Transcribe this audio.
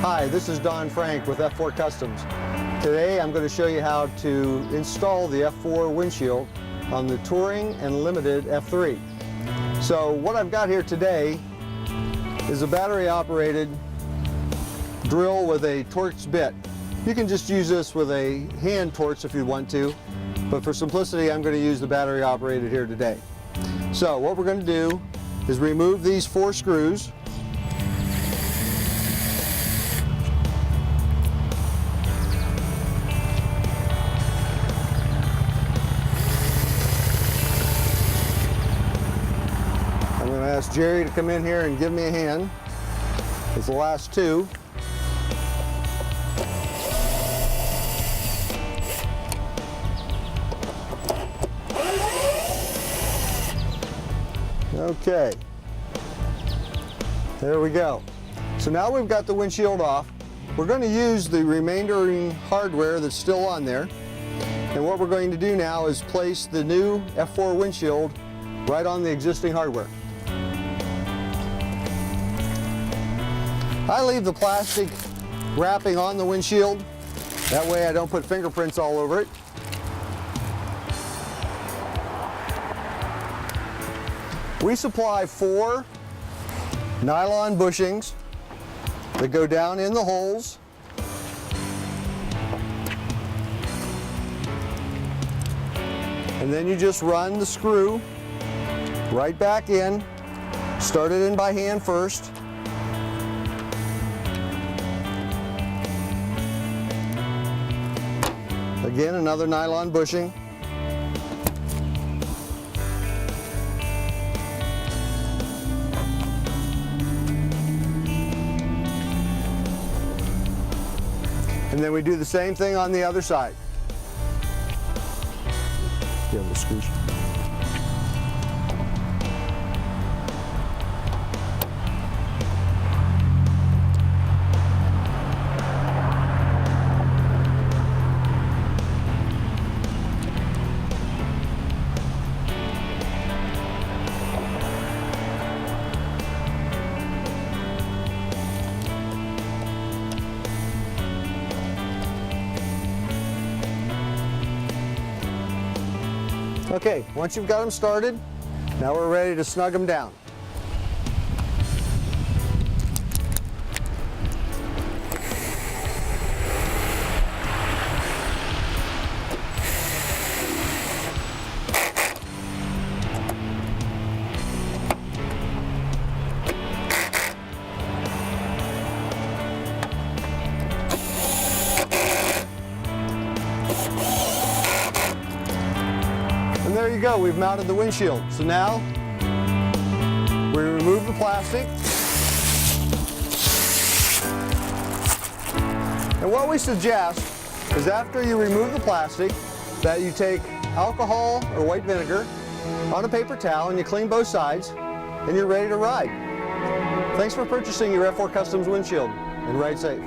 Hi, this is Don Frank with F4 Customs. Today I'm going to show you how to install the F4 windshield on the Touring and Limited F3. So what I've got here today is a battery operated drill with a Torx bit. You can just use this with a hand Torx if you want to, but for simplicity I'm going to use the battery operated here today. So what we're going to do is remove these 4 screws. I'm going to ask Jerry to come in here and give me a hand with the last 2. Okay, there we go. So now we've got the windshield off. We're going to use the remaining hardware that's still on there. And what we're going to do now is place the new F4 windshield right on the existing hardware. I leave the plastic wrapping on the windshield. That way I don't put fingerprints all over it. We supply 4 nylon bushings that go down in the holes. And then you just run the screw right back in. Start it in by hand first. Again, another nylon bushing. And then we do the same thing on the other side. You have the screws. Okay, once you've got them started, now we're ready to snug them down. And there you go, we've mounted the windshield. So now, we remove the plastic. And what we suggest is after you remove the plastic, that you take alcohol or white vinegar on a paper towel and you clean both sides, and you're ready to ride. Thanks for purchasing your F4 Customs windshield, and ride safe.